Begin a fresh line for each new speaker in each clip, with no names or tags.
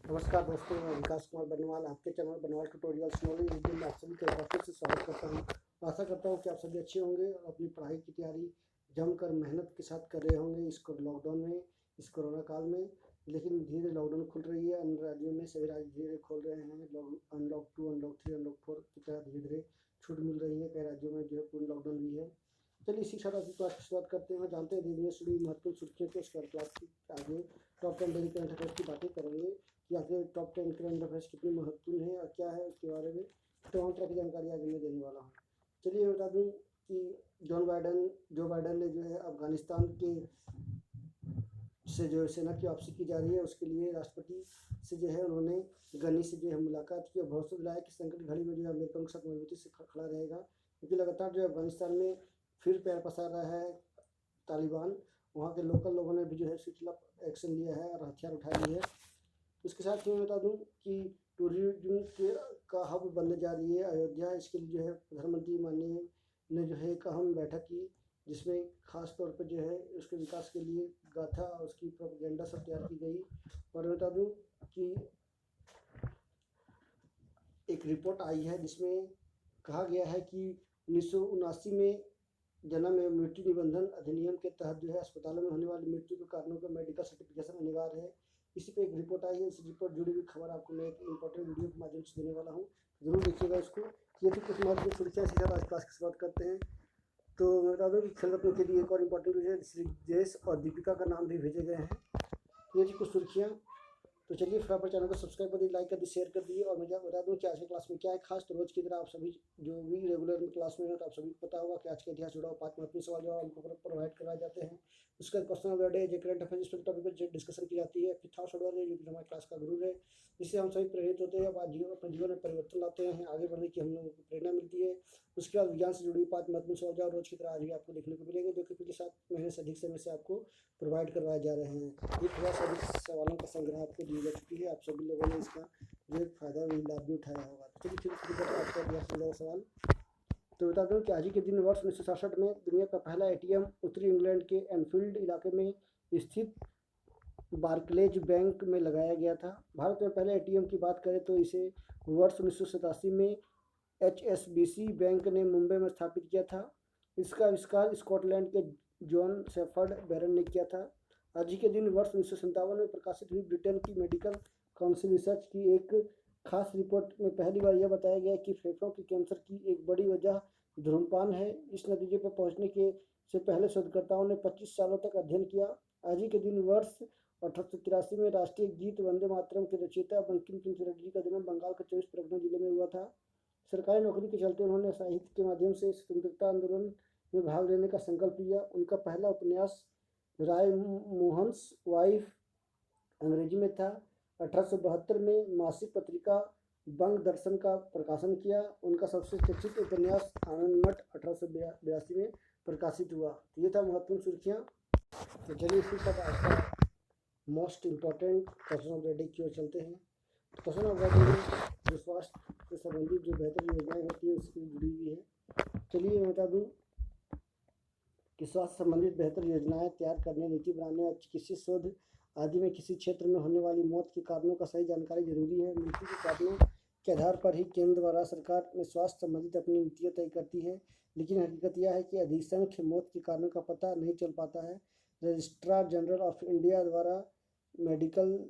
नमस्कार दोस्तों, मैं विकास कुमार बनवाल आपके चैनल बनवाल ट्यूटोरियल्स नॉलेज वीडियो में आप सभी का वापस से स्वागत करता हूं। आशा करता हूं कि आप सभी अच्छे होंगे और अपनी पढ़ाई की तैयारी जमकर मेहनत के साथ कर रहे होंगे इस लॉकडाउन में, इस कोरोना काल में। लेकिन धीरे धीरे लॉकडाउन खुल रही है, अन्य राज्यों में सभी राज्य धीरे खोल रहे हैं। अनलॉक 2, अनलॉक 3, अनलॉक 4 की तरह धीरे धीरे छूट मिल रही है। कई राज्यों में जो है पूर्ण लॉकडाउन भी है। चलिए इसी के साथ अपनी क्लास की शुरुआत करते हैं। जानते हैं धीरे धीरे महत्वपूर्ण सुर्खियों के उसके बाद क्लास की आगे टॉप 10 डेली करंट अफेयर्स की बातें करेंगे कि आखिर टॉप 10 करंट अफेयर्स कितनी महत्वपूर्ण है और क्या है उसके बारे में तमाम तरह की जानकारी आगे मैं देने वाला हूँ। चलिए मैं बता दूँ कि जो बाइडन ने जो है अफगानिस्तान के से जो सेना की वापसी की जा रही है, उसके लिए राष्ट्रपति से जो है उन्होंने गनी से जो है मुलाकात की और भरोसा दिलाया कि संकट घड़ी में जो है अमेरिका उनके साथ मजबूती से खड़ा रहेगा, क्योंकि लगातार जो है अफगानिस्तान में फिर पैर पसार रहा है तालिबान। वहाँ के लोकल लोगों ने भी जो है इसके खिलाफ एक्शन लिया है और हथियार उठा लिए है। इसके साथ ही मैं बता दूं कि टूरिज्म के का हब बनने जा रही है अयोध्या। इसके लिए जो है प्रधानमंत्री माननीय ने जो है एक अहम बैठक की, जिसमें खास तौर पर जो है उसके विकास के लिए गाथा और उसकी प्रोपेगेंडा सब तैयार की गई। और मैं बता दूं कि एक रिपोर्ट आई है जिसमें कहा गया है कि 1979 में जन्म एवं मृत्यु निबंधन अधिनियम के तहत जो है अस्पतालों में होने वाली मृत्यु के कारणों का मेडिकल सर्टिफिकेशन अनिवार्य है। इसी पे एक रिपोर्ट आई है। इस रिपोर्ट जुड़ी हुई खबर आपको मैं एक इंपॉर्टेंट वीडियो के माध्यम से देने वाला हूँ, जरूर देखिएगा इसको। ये थी कुछ महत्वपूर्ण सुर्खियाँ। इसी साथ आज क्लास की शुरुआत करते हैं। तो मैं बता दूँ कि खेल रत्न के लिए एक और इम्पोर्टेंट न्यूज़ है, श्रीजेश और दीपिका का नाम भी भेजे गए हैं। ये थी कुछ सुर्खियाँ। तो चलिए फटाफट चैनल को सब्सक्राइब कर दीजिए, लाइक कर दीजिए, शेयर कर दीजिए। और मैं बता दूं कि आज की क्लास में क्या है खास। तो रोज की तरह आप सभी जो भी रेगुलर क्लास में हो तो आप सभी को पता होगा कि आज के इतिहास जुड़ा हुआ 5 महत्वपूर्ण सवाल जवाब हमको प्रोवाइड करवाए जाते हैं। उसका क्वेश्चन ऑफ द डे, जो करंट अफेयर्स पर टॉपिक पर डिस्कशन की जाती है। फिर थॉट्स ऑफ द डे, जो कि हमारी क्लास का गुरु है, जिससे हम सभी प्रेरित होते हैं, अपने जीवन में परिवर्तन लाते हैं, आगे बढ़ने की हम लोगों को प्रेरणा मिलती है। उसके बाद विज्ञान से जुड़ी 5 महत्वपूर्ण सवाल जवाब रोज की तरह आज भी आपको देखने को मिलेंगे, जो कि पिछले 7 महीने से अधिक समय से आपको प्रोवाइड करवाए जा रहे हैं। ये थोड़ा सा अधिक सवालों का संग्रह आपको दी जा चुकी है। आप सभी लोगों ने इसका जो फ़ायदा भी लाभ भी उठाया होगा। तो चलिए शुरू करते हैं आपका इतिहास से जुड़ा सवाल। तो बता दूं कि आज ही के दिन वर्ष 1967 में दुनिया का पहला एटीएम उत्तरी इंग्लैंड के एनफील्ड इलाके में स्थित बार्कलेज बैंक में लगाया गया था। भारत में पहले एटीएम की बात करें तो इसे वर्ष 1987 में HSBC बैंक ने मुंबई में स्थापित किया था। इसका आविष्कार स्कॉटलैंड के जॉन शेफर्ड बैरन ने किया था। आज ही के दिन वर्ष 1957 में प्रकाशित हुई ब्रिटेन की मेडिकल काउंसिल रिसर्च की एक खास रिपोर्ट में पहली बार यह बताया गया कि फेफड़ों के कैंसर की एक बड़ी वजह धूम्रपान है। इस नतीजे पर पहुंचने के से पहले शोधकर्ताओं ने 25 सालों तक अध्ययन किया। आज ही के दिन वर्ष 1883 में राष्ट्रीय गीत वंदे मातरम के रचयिता बंकिम चंद्र चटर्जी जी का जन्म बंगाल के 24 परगना जिले में हुआ था। सरकारी नौकरी के चलते उन्होंने साहित्य के माध्यम से स्वतंत्रता आंदोलन में भाग लेने का संकल्प लिया। उनका पहला उपन्यास राय मोहन्स वाइफ अंग्रेजी में था। 1872 में मासिक पत्रिका बंग दर्शन का प्रकाशन किया। उनका सबसे चर्चित उपन्यास आनंद मठ 1882 में प्रकाशित हुआ। तो ये था महत्वपूर्ण सुर्खियाँ। तो चलिए इसी सब आज का most important question of the day की ओर चलते हैं। तो क्वेश्चन ऑफ द डे में जो स्वास्थ्य से संबंधित जो बेहतर योजनाएं होती है उसकी जुड़ी हुई है। चलिए मैं बता दूँ कि स्वास्थ्य संबंधित बेहतर योजनाएं तैयार करने, नीति बनाने और चिकित्सीय शोध आदि में किसी क्षेत्र में होने वाली मौत के कारणों का सही जानकारी जरूरी है। मृत्यु के कारणों के आधार पर ही केंद्र व राज्य सरकार में स्वास्थ्य संबंधित अपनी नीतियाँ तय करती है, लेकिन हकीकत यह है कि अधिसंख्य मौत के कारणों का पता नहीं चल पाता है। रजिस्ट्रार जनरल ऑफ इंडिया द्वारा medical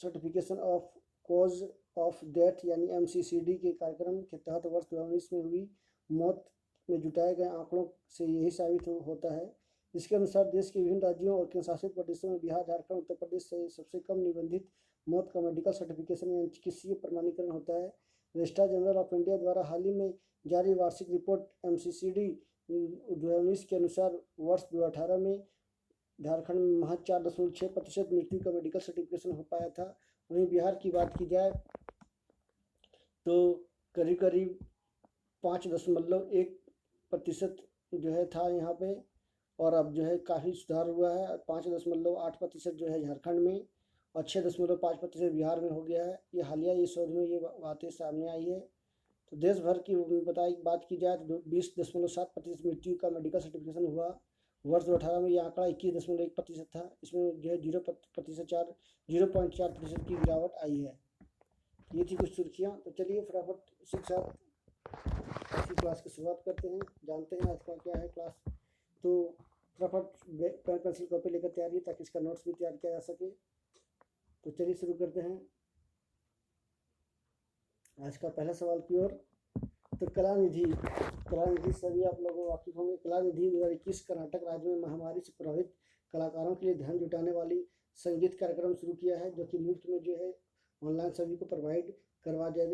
certification of cause of death यानी MCCD के कार्यक्रम के तहत वर्ष 2019 में हुई मौत में जुटाए गए आंकड़ों से यही साबित होता है। इसके अनुसार देश के विभिन्न राज्यों और केंद्र शासित प्रदेशों में बिहार, झारखंड, उत्तर प्रदेश से सबसे कम निबंधित मौत का मेडिकल सर्टिफिकेशन या चिकित्सीय प्रमाणीकरण होता है। रजिस्ट्रार जनरल ऑफ इंडिया द्वारा हाल ही में जारी वार्षिक रिपोर्ट MCCD 2019 के अनुसार वर्ष 2018 में झारखंड में महज 4.6% मृत्यु का मेडिकल सर्टिफिकेशन हो पाया था। वहीं बिहार की बात की जाए तो करीब करीब 5.1% जो है था यहाँ पे, और अब जो है काफ़ी सुधार हुआ है। 5.8% जो है झारखंड में और 6.5% बिहार में हो गया है। ये हालिया ये शोध में ये बातें सामने आई है। तो देश भर की बात की जाए तो 20.7% मृत्यु का मेडिकल सर्टिफिकेशन हुआ। वर्ष 2018 में ये आंकड़ा 21.1% था। इसमें जो है 0.4% की गिरावट आई है। ये थी कुछ सुर्खियाँ। तो चलिए फटाफट इसी के साथ आज की क्लास की शुरुआत करते हैं, जानते हैं आज का क्या है क्लास। तो फटाफट पेन पेंसिल कॉपी लेकर तैयारी है ताकि इसका नोट्स भी तैयार किया जा सके। तो चलिए शुरू करते हैं आज का पहला सवाल की ओर। तो कलानिधि सभी आप लोगों को वाकिफ होंगे। कलानिधि 2021 कर्नाटक राज्य में महामारी से प्रभावित कलाकारों के लिए धन जुटाने वाली संगीत कार्यक्रम शुरू किया है, जो कि मुफ्त में जो है ऑनलाइन सभी को प्रोवाइड करवाई जा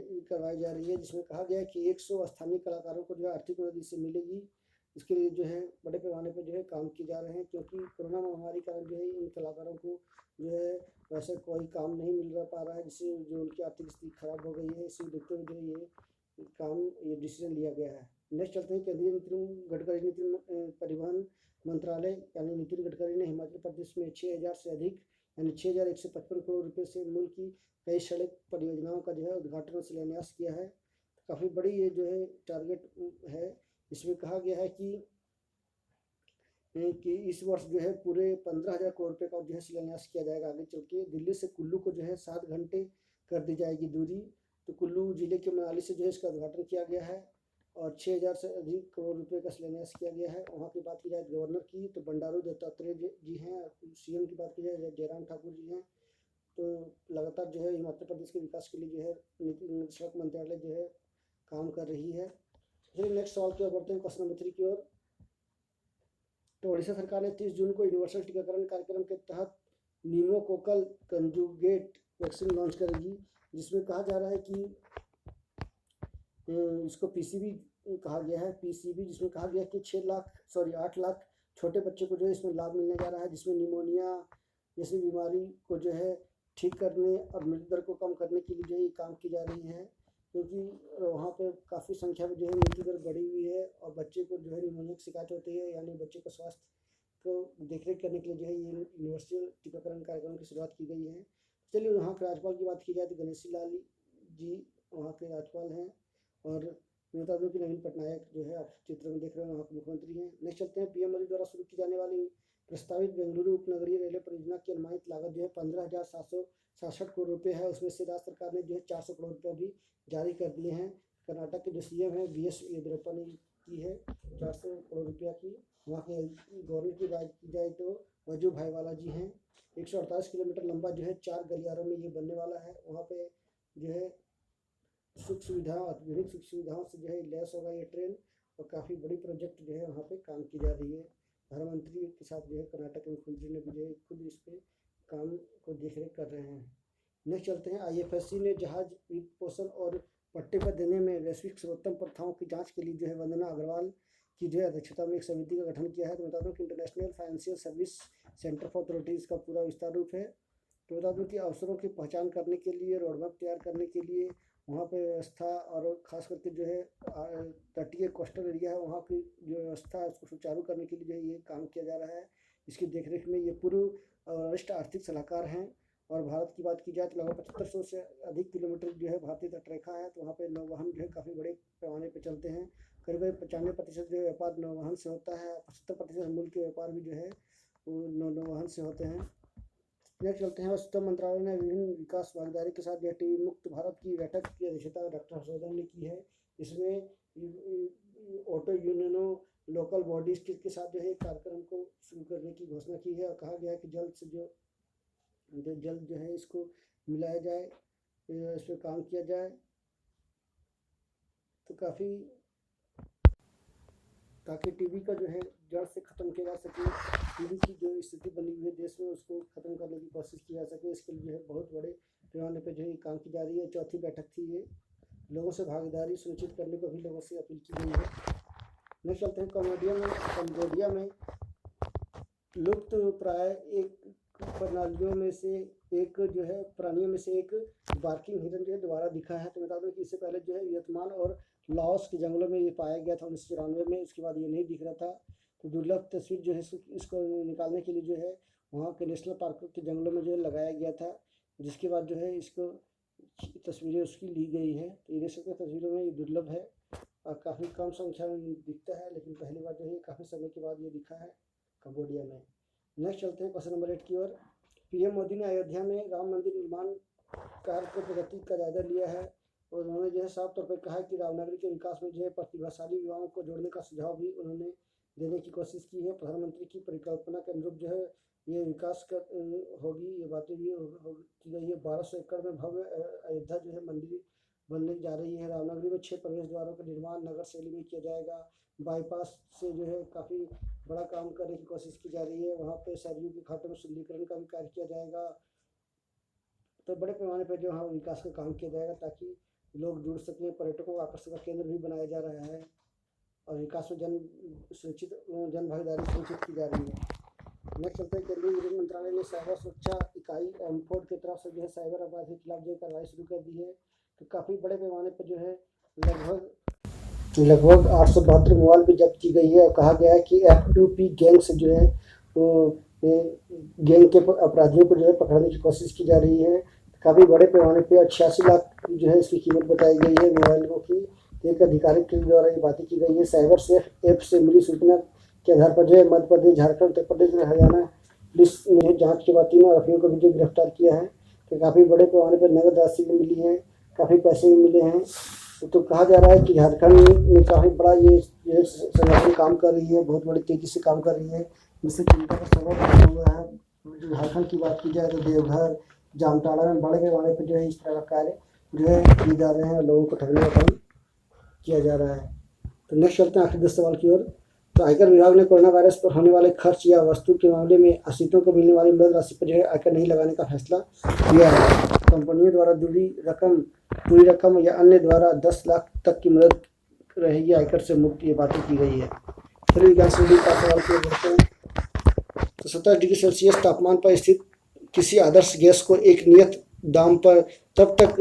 रही है, जिसमें कहा गया है कि 100 स्थानीय कलाकारों को जो है आर्थिक मदद इससे मिलेगी। इसके लिए जो है बड़े पैमाने पर जो है काम किए जा रहे हैं, क्योंकि कोरोना महामारी के कारण जो है इन कलाकारों को जो है वैसे कोई काम नहीं मिल पा रहा है, जिससे जो उनकी आर्थिक स्थिति खराब हो गई है। इसी देखते हुए जो ये डिसीजन लिया गया है। नेक्स्ट चलते हैं। केंद्रीय परिवहन मंत्रालय यानी नितिन गडकरी ने हिमाचल प्रदेश में 6,000 से अधिक यानी 6,155 करोड़ रुपए से मूल्य की कई सड़क परियोजनाओं का जो है उद्घाटन और शिलान्यास किया है। काफ़ी बड़ी ये जो है टारगेट है। इसमें कहा गया है कि इस वर्ष जो है पूरे 15,000 करोड़ रुपए का जो है शिलान्यास किया जाएगा। आगे चल के दिल्ली से कुल्लू को जो है 7 घंटे कर दी जाएगी दूरी। तो कुल्लू जिले के मनाली से जो है इसका उद्घाटन किया गया है और 6,000 से अधिक करोड़ रुपए का शिलान्यास किया गया है। वहाँ की बात की जाए गवर्नर की, तो बंडारू दत्तात्रेय जी हैं। सीएम की बात की जाए जयराम ठाकुर जी हैं। तो लगातार जो है हिमाचल प्रदेश के विकास के लिए जो है सड़क मंत्रालय जो है काम कर रही है। फिर नेक्स्ट सवाल की ओर बढ़ते हैं, क्वेश्चन नंबर 3 की ओर। तो उड़ीसा सरकार ने 30 जून को यूनिवर्सल टीकाकरण कार्यक्रम के तहत न्यूमोकोकल कंजुगेट वैक्सीन लॉन्च करेगी, जिसमें कहा जा रहा है कि इसको पीसीवी कहा गया है। पीसीवी जिसमें कहा गया कि 8 लाख छोटे बच्चे को जो है इसमें लाभ मिलने जा रहा है, जिसमें निमोनिया जैसी बीमारी को जो है ठीक करने और मृत्यु दर को कम करने के लिए जो है काम की जा रही है, क्योंकि वहाँ पे काफ़ी संख्या में जो है मृत्यु दर बढ़ी हुई है और बच्चे को जो है निमोनिया की शिकायत होती है, यानी बच्चे का स्वास्थ्य को देखरेख करने के लिए जो है ये यूनिवर्सल टीकाकरण कार्यक्रम की शुरुआत की गई है। चलिए वहाँ के राज्यपाल की बात की जाए तो गणेशी लाल जी वहाँ के राज्यपाल हैं और बता दूं कि नवीन पटनायक जो है आप चित्र में देख रहे हैं वहाँ के मुख्यमंत्री हैं। नेक्स्ट चलते हैं। पीएम मोदी द्वारा शुरू की जाने वाली प्रस्तावित बेंगलुरु उपनगरीय रेलवे परियोजना की अनुमानित लागत जो है 15,767 करोड़ रुपये है। उसमें से राज्य सरकार ने जो है 400 करोड़ रुपये भी जारी कर दिए हैं। कर्नाटक के जो सीएम है BS येदियुरप्पा ने की है 400 करोड़ रुपया की। वहाँ के गवर्नर की बात की जाए तो वजू भाईवाला जी हैं। 148 किलोमीटर लंबा जो है 4 गलियारों में ये बनने वाला है। वहाँ पे जो है आधुनिक सुख सुविधाओं से जो है लैस होगा ये ट्रेन और काफ़ी बड़ी प्रोजेक्ट जो है वहाँ पे काम की जा रही है। प्रधानमंत्री के साथ जो है कर्नाटक के मुख्यमंत्री ने भी जो है खुद इस पे काम को देखरेख कर रहे हैं। नेक्स्ट चलते हैं। IFSC ने जहाज वित्त पोषण और पट्टे पर देने में वैश्विक सर्वोत्तम प्रथाओं की जांच के लिए जो है वंदना अग्रवाल की जो है अध्यक्षता में एक समिति का गठन किया है। तो बता दूं कि international financial service centre for authorities का पूरा विस्तार रूप है। तो बता दूं कि अवसरों की पहचान करने के लिए, रोडमैप तैयार करने के लिए वहाँ पे व्यवस्था और ख़ास करके जो है तटीय कोस्टल एरिया है वहाँ की जो व्यवस्था है उसको सुचारू करने के लिए जो है ये काम किया जा रहा है। इसकी देखरेख में ये पूर्व वरिष्ठ आर्थिक सलाहकार हैं। और भारत की बात की जाए तो लगभग 7500 से अधिक किलोमीटर जो है भारतीय तटरेखा है। तो वहाँ पे नौवहन जो है काफ़ी बड़े पैमाने पे चलते हैं। करीब 95% जो व्यापार नौवहन से होता है। 75% मूल के व्यापार भी जो है वो नौवहन से होते हैं। नेक्स्ट चलते हैं। वस्तु मंत्रालय ने विभिन्न विकास भागीदारी के साथ टीबी मुक्त भारत की बैठक की अध्यक्षता डॉक्टर हर्षवर्धन ने की है। इसमें ऑटो यूनियनों, लोकल बॉडीज के साथ जो है कार्यक्रम को शुरू करने की घोषणा की है और कहा गया है कि जल्द जो है इसको मिलाया जाए, इस पर काम किया जाए। तो काफ़ी ताकि टीबी का जो है जड़ से ख़त्म किया जा सके, टीबी की जो स्थिति बनी हुई है देश में उसको ख़त्म करने की कोशिश की जा सके, इसके लिए जो है बहुत बड़े पैमाने पे जो है काम की जा रही है। चौथी बैठक थी ये। लोगों से भागीदारी सुनिश्चित करने को भी लोगों से अपील की गई है। नेक्स्ट चलते हैं। कम्बोडिया में लुप्त प्राय एक प्राणियों में से एक बार्किंग हिरन जो है दोबारा दिखा है। तो बता दूं कि इससे पहले जो है वियतनाम और लाओस के जंगलों में ये पाया गया था 1994 में। उसके बाद ये नहीं दिख रहा था। तो दुर्लभ तस्वीर जो है इसको निकालने के लिए जो है वहाँ के नेशनल पार्क के जंगलों में जो है लगाया गया था, जिसके बाद जो है इसको तस्वीरें उसकी ली गई है। तो ये देख सकते हैं तस्वीरों में ये दुर्लभ है और काफ़ी कम संख्या में दिखता है, लेकिन पहली बार जो है काफ़ी समय के बाद ये दिखा है। कंबोडिया में। नेक्स्ट चलते हैं क्वेश्चन नंबर 8 की ओर। पीएम मोदी ने अयोध्या में राम मंदिर निर्माण कार्य की प्रगति का जायजा लिया है और उन्होंने जो है साफ तौर पर कहा है कि रामनगरी के विकास में जो है प्रतिभाशाली युवाओं को जोड़ने का सुझाव भी उन्होंने देने की कोशिश की है। प्रधानमंत्री की परिकल्पना के अनुरूप जो है ये विकास होगी, ये बातें भी की गई है। 1200 एकड़ में भव्य अयोध्या जो है मंदिर बनने जा रही है। रामनगरी में 6 प्रवेश द्वारों का निर्माण नगर शैली में किया जाएगा। बाईपास से जो है काफ़ी बड़ा काम करने की कोशिश की जा रही है। वहाँ पे सरयू के घाटों में सुंदरीकरण का भी कार्य किया जाएगा। तो बड़े पैमाने पर जो है विकास का काम किया जाएगा ताकि लोग जुड़ सकें। पर्यटकों को आकर्षण का केंद्र भी बनाया जा रहा है और विकास में जन भागीदारी सुनिश्चित की जा रही है। नेक्स्ट चलते हैं। केंद्रीय गृह मंत्रालय ने साइबर सुरक्षा इकाई एमफोर्ड की तरफ से जो है साइबर अपराध के खिलाफ जो कार्रवाई शुरू कर दी है। तो काफ़ी बड़े पैमाने पर जो है लगभग 872 मोबाइल भी जब्त की गई है और कहा गया है कि F2P गैंग से जो है गैंग के अपराधियों को जो है पकड़ने की कोशिश की जा रही है। काफ़ी बड़े पैमाने पे 86 लाख जो है इसकी कीमत बताई गई है मोबाइलों की। एक अधिकारिक के द्वारा ये बातें की गई है। साइबर सेफ ऐप से मिली सूचना के आधार पर जो है मध्य प्रदेश, झारखंड, उत्तर प्रदेश और हरियाणा पुलिस ने जाँच के बाद 3 आरोपियों को भी जो गिरफ्तार किया है। तो काफ़ी बड़े पैमाने पर नगद राशि भी मिली है, काफ़ी पैसे भी मिले हैं। तो कहा जा रहा है कि झारखंड में काफ़ी बड़ा ये संगठन काम कर रही है, बहुत बड़ी तेज़ी से काम कर रही है, जिससे चिंता का सबब बना हुआ है। जो झारखंड की बात की जाए तो देवघर, जामताड़ा में बड़े पैमाने पर जो है इस तरह का कार्य जो है किए जा रहे हैं और लोगों को ठगने का काम किया जा रहा है। तो नेक्स्ट चलते हैं आखिरी 10 सवाल की ओर। तो आयकर विभाग ने कोरोना वायरस पर होने वाले खर्च या वस्तु के मामले में आश्रितों को मिलने वाली मदद राशि पर जो है आयकर नहीं लगाने का फैसला किया है। कंपनियों द्वारा पूरी रकम या अन्य द्वारा 10 लाख तक की मदद रहेगी आयकर से मुक्त, ये बातें की गई है। चलिए ज्ञान श्रेणी का सवाल की ओर बढ़ते हैं। तो 17 डिग्री सेल्सियस तापमान पर स्थित किसी आदर्श गैस को एक नियत दाम पर तब तक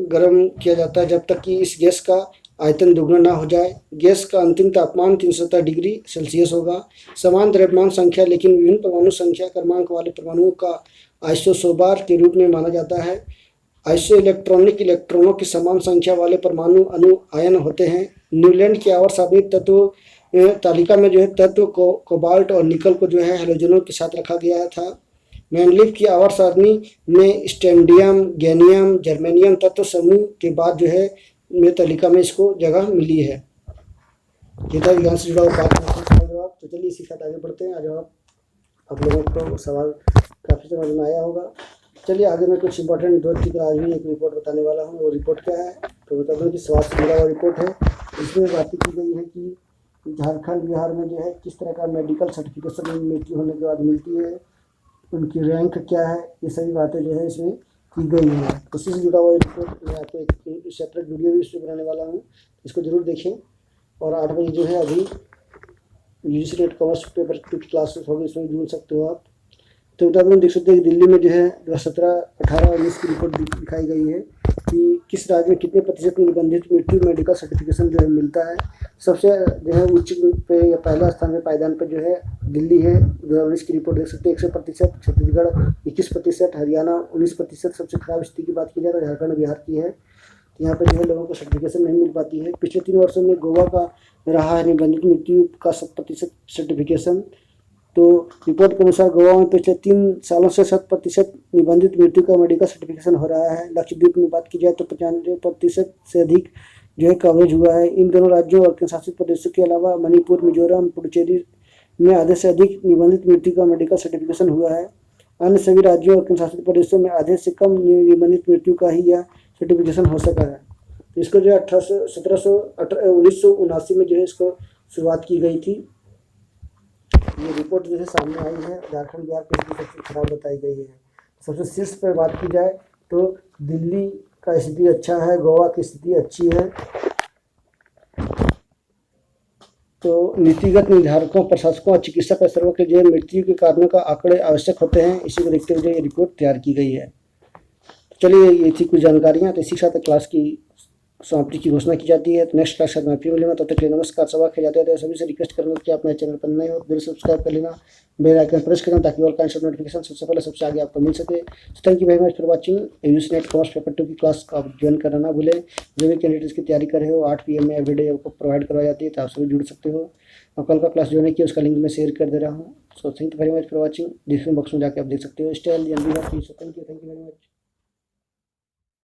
गर्म किया जाता है जब तक कि इस गैस का आयतन दोगुना ना हो जाए। गैस का अंतिम तापमान 370 डिग्री सेल्सियस होगा। समान द्रव्यमान संख्या लेकिन विभिन्न परमाणु संख्या क्रमांक वाले परमाणुओं का आइसोसोबार के रूप में माना जाता है। आइसो इलेक्ट्रॉनिक इलेक्ट्रॉनों की समान संख्या वाले परमाणु अणु आयन होते हैं। न्यूलैंड की आवर्त सारणी तत्व तालिका में जो है तत्व कोबाल्ट और निकल को जो है हैलोजनों के साथ रखा गया था। मैनलिफ की आवर्त सारणी में स्टैंडियम, गैनियम, जर्मेनियम तत्व समूह के बाद जो है में तालिका में इसको जगह मिली है। ये था विज्ञान से जुड़ा हुआ सवाल जवाब। तो चलिए इसी के साथ आगे बढ़ते हैं। आज आप लोगों को सवाल काफ़ी समझ में आया होगा। चलिए आगे मैं कुछ इंपॉर्टेंट 2-3 आज भी एक रिपोर्ट बताने वाला हूँ। वो रिपोर्ट क्या है तो बता दूँ कि स्वास्थ्य से जुड़ा हुआ रिपोर्ट है। इसमें बातें की गई है कि झारखंड, बिहार में जो है किस तरह का मेडिकल सर्टिफिकेशन मृत्यु होने के बाद मिलती है, उनकी रैंक क्या है, ये सभी बातें जो है इसमें की गई है। उसी से जुड़ा हुआ रिपोर्ट मैं आपको एक सेपरेट वीडियो भी इसमें बनाने वाला हूँ, इसको ज़रूर देखें। और 8 बजे जो है अभी UGC नेट कॉमर्स पेपर 2 की क्लासेस होगी, इसमें जुड़ सकते हो आप। तो उदाहरण देख सकते हैं कि दिल्ली में जो है 2017, 18 और 19 की रिपोर्ट दिखाई गई है कि किस राज्य में कितने प्रतिशत निबंधित मृत्यु मेडिकल सर्टिफिकेशन जो है मिलता है। सबसे जो है उच्च पे या पहला स्थान पे पायदान पर जो है दिल्ली है। 2019 की रिपोर्ट देख सकते हैं 100%, छत्तीसगढ़ 21%, हरियाणा 19%। सबसे खराब स्थिति की बात की जाए तो झारखंड, बिहार की है। तो यहाँ पर जो है लोगों को सर्टिफिकेशन नहीं मिल पाती है। पिछले 3 वर्षों में गोवा का रहा है निबंधित मृत्यु का 100% सर्टिफिकेशन। तो रिपोर्ट के अनुसार गोवा में पिछले 3 सालों से 100% निबंधित मृत्यु का मेडिकल सर्टिफिकेशन हो रहा है। लक्षद्वीप में बात की जाए तो 95% से अधिक जो है कवरेज हुआ है। इन दोनों राज्यों और केंद्र शासित प्रदेशों के अलावा मणिपुर, मिजोरम, पुडुचेरी में आधे से अधिक निबंधित मृत्यु का मेडिकल सर्टिफिकेशन हुआ है। अन्य सभी राज्यों और केंद्र शासित प्रदेशों में आधे से कम निबंधित मृत्यु का ही यह सर्टिफिकेशन हो सका है। तो इसको जो है 1979 में जो है इसको शुरुआत की गई थी। ये रिपोर्ट जो है सामने आई है। झारखंड, बिहार की स्थिति सबसे खराब बताई गई है। सबसे शीर्ष पर बात की जाए तो दिल्ली का स्थिति अच्छा है, गोवा की स्थिति अच्छी है। तो नीतिगत निर्धारकों, प्रशासकों और चिकित्सा पेशेवरों के जो मृत्यु के कारणों का आंकड़े आवश्यक होते हैं। इसी को देखते हुए ये रिपोर्ट तैयार की गई है। चलिए ये थी कुछ जानकारियाँ। तो इसी के साथ क्लास की समाप्ति की घोषणा की जाती है। तो नेक्स्ट क्लास में फिर मिलेंगे, तब तक के लिए नमस्कार। सभा के जाते हैं सभी से रिक्वेस्ट करूँगा कि आप मेरे चैनल पर नए हो दिल सब्सक्राइब कर लेना, बेल आइकन प्रेस करना, ताकि ऑल काइंड्स ऑफ नोटिफिकेशन सबसे पहले सबसे आगे आपको मिल सके। Thank you very much for watching. UGC NET commerce paper 2 की क्लास को आप ज्वाइन करना ना भूलें। जो भी कैंडिडेट्स की तैयारी कर रहे हो 8 PM में एवरीडे आपको प्रोवाइड करवाई जाती है, तो आप सभी जुड़ सकते हो। और कल का क्लास जो नहीं किया उसका लिंक मैं शेयर कर दे रहा हूँ। So thank you very much for watching. Description box में जाकर आप देख सकते हो। Stay healthy and be happy. So thank you very much.